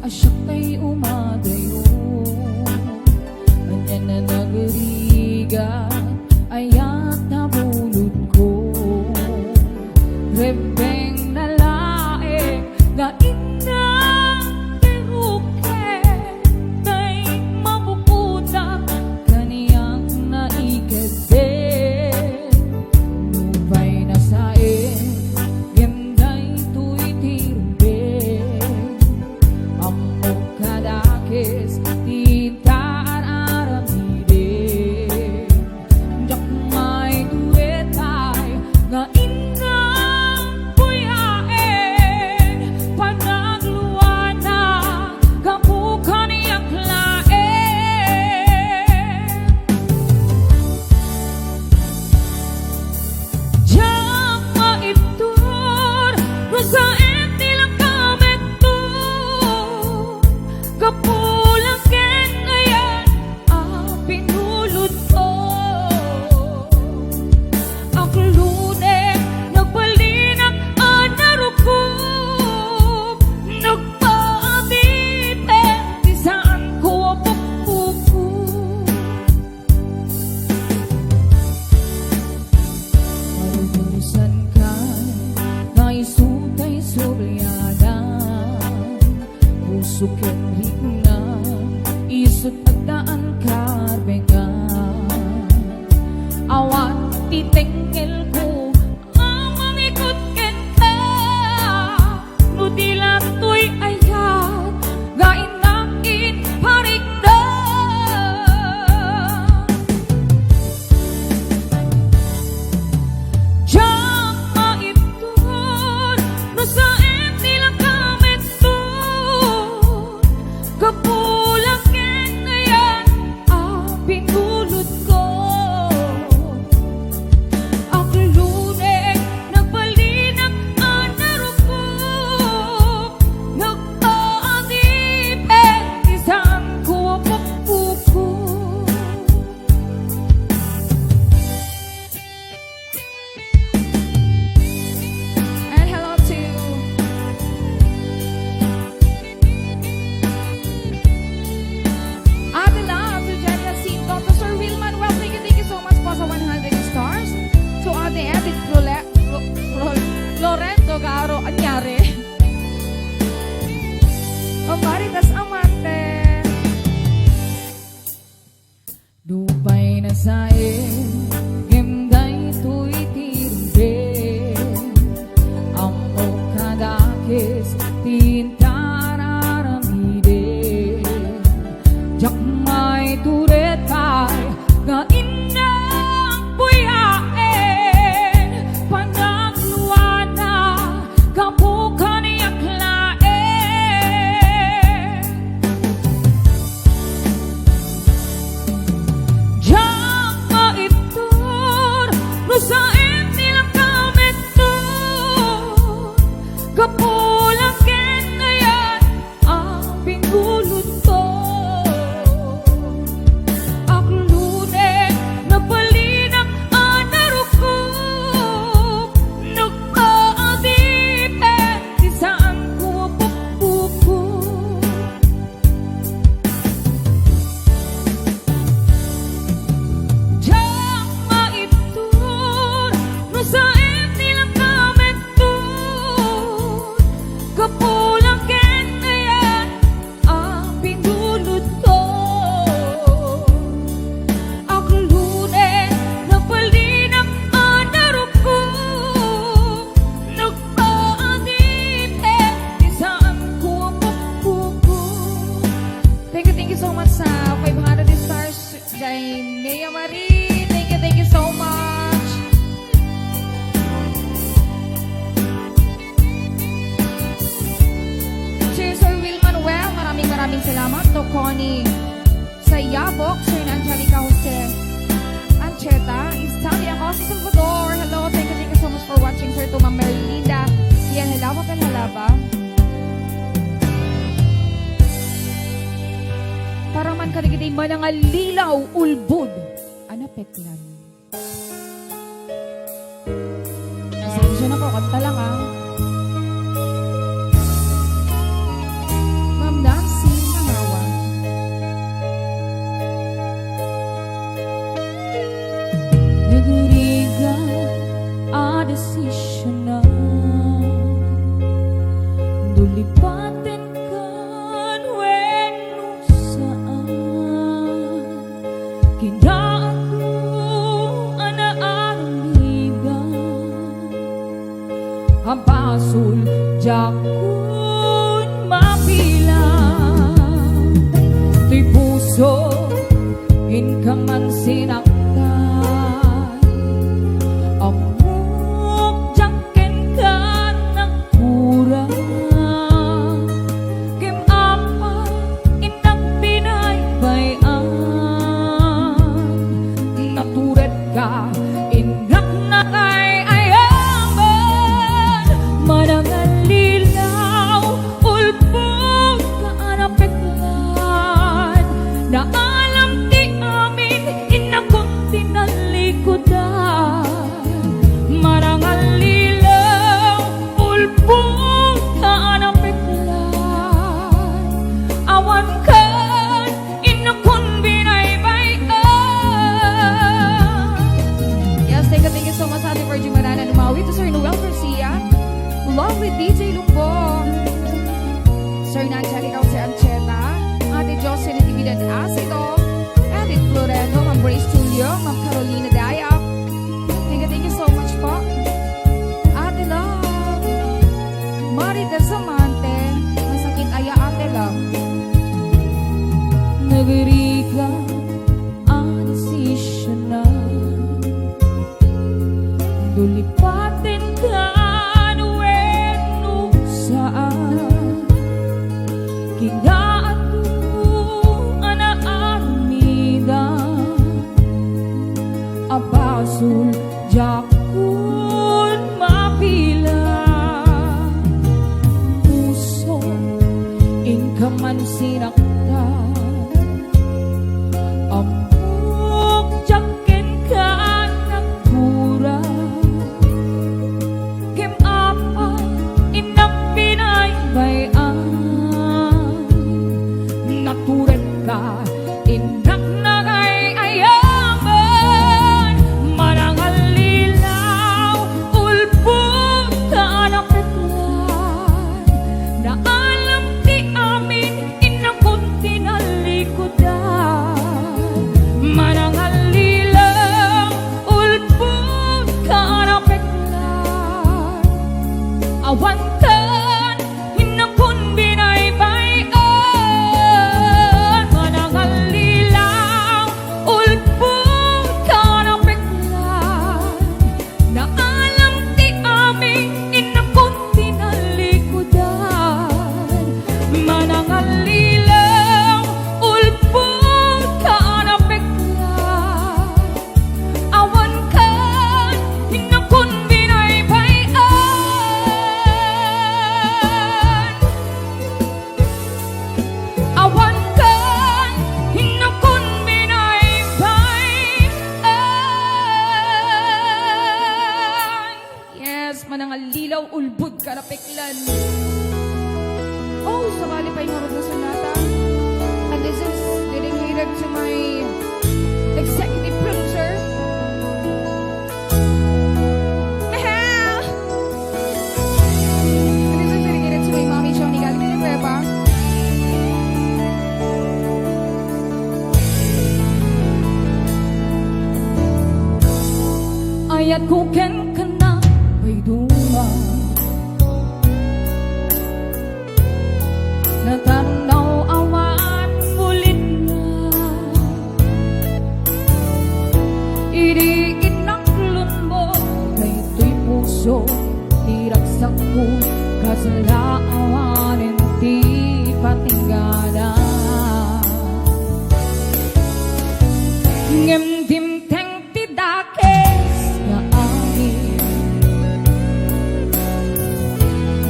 asyak tay umadayo. Anya na nagriga ayat na bulod ko. Rebeng na lae na inang tiruke tay mabukuta kaniyang naikade. Nubay na sae genday tuy tirbe ammo kadakes tintaan aramide. Jak may duetay nga inang puyaen panagluana kapukan iyang laen. Jak maitur rusaen nilang kametur kapulang ken ngayon pinulod ko. Ang lunes nagbalinang anarukob nagpaabite di saan ko apupupo. Marubusan ka na isutay sobriyada puso ken rigna isut pagdaan karbengan awan titengkel ko amang ikot ken ka nudila tuy ayat gain nakin parigda. Jak maitur rusaen nilang kametur kapulang ken ngayon pinulod ko. Ang lunes nagbalinang anarukob nagpaadipet di saan ko apupupo. And hello to Ate Love, to Jenny Jacinto, to Sir Wilman. Well, thank you so much po sa 100 stars. To Ate Edith Loreto Garo Anyare. O Maritas Amante. Dubay na sae genday tuy tirbe ammo kadakes tintaan aramide. Jak may turetay nga inang puyaen panagluana kapukan iyang laen. Jak maitur rusaen nilang kametur kapulang ken ngayon pinulod ko. Ang lunes nagbalinang anarukob nagpaadipet di saan ko apupupo. Jak maitur rusaen nilang kametur kapulang ken ngayon pinulod ko. Ang lunes nagbalinang anarukob nagpaadipet di saan ko apupupo. Thank you so much sa 500 stars kay Mia Marie. Thank you so much. Si Sir Will Manuel, maraming salamat. To Connie Sayabok, Sir Angelica Jose Ancheta, Istalia Jose Salvador. Hello, thank you so much for watching. Sir to Ma'am Merlinda yan halawa kan halaba. Para man kaligid manangalilaw ulbud anapeklan. Pasensya na po, kanta lang ah. Ma'am Dan, Angelica Jose Ancheta, Ate Josie Natividad Acido, Edith Floredo, Ma'am Grace Tulio, Ma'am Carolina Daya. Thank you so much po. Ate Love, Marita Zamante, masakit aya Ate Love. Nagriga ang desisyon na dulipatin ka nuweno saan kinaatu ana armida abasul jakun mapila puso ingkaman sinakta amok jaken ka nagpura kem apa inang pinaybayan naturet ka inak nagay ayaman manangal lilaw ulpot ka napetlan na alam di amin inakot tinalikodan manangal lilaw ulpot ka napetlan awan kan hinapon binaybayan manangal lilaw ulpot ka napetlan na alam ti aming inakon tinalikodan manangal lilaw ulpot ka napetlan awan kan hinapon binaybayan awan kan hinapon binaybayan. Yes, manangal lilaw, ulbud, karapeklan. Oh, sabali pa yung harap na sonata. And this is dedicated to my executive producer. Mahal! And this is dedicated to my mommy, Johnny Galing ni Pepa. Ayat ko ken ka na may duma natanaw awan bulit na iriinaklon mo kay ito'y puso tiraksak ko kasalaawan ti patinggalan ngemdim teng ti dakes nga amin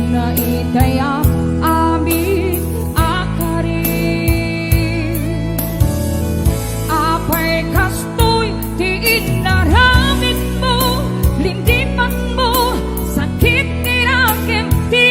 na itaya amin akarin apay kastoy ti inaramid mo lindipan mo sakit tirakem ti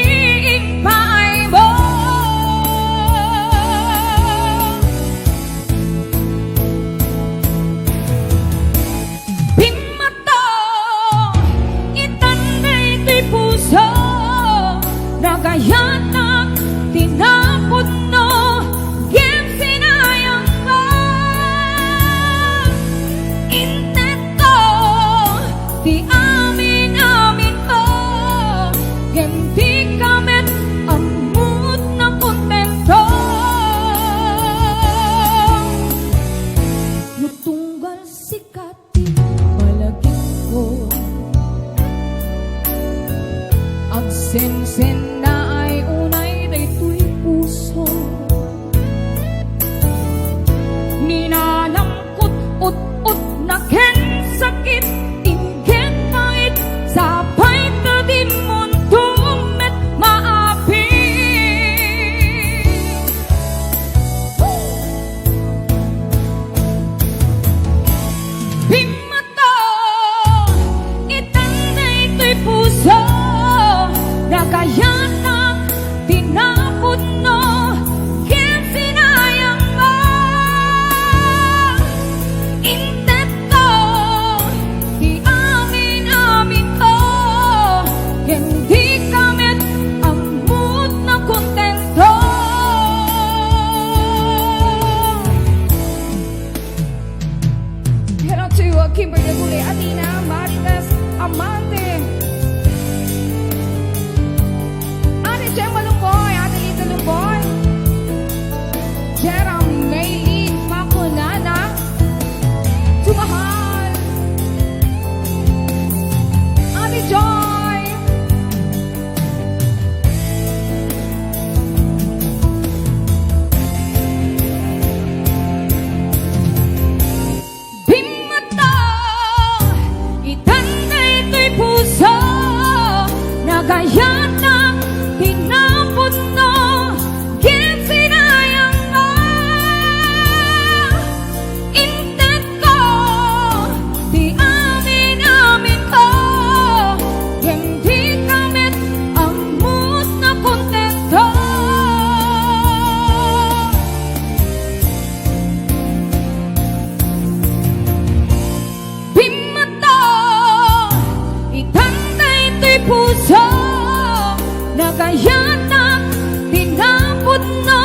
Kaya na tinapot na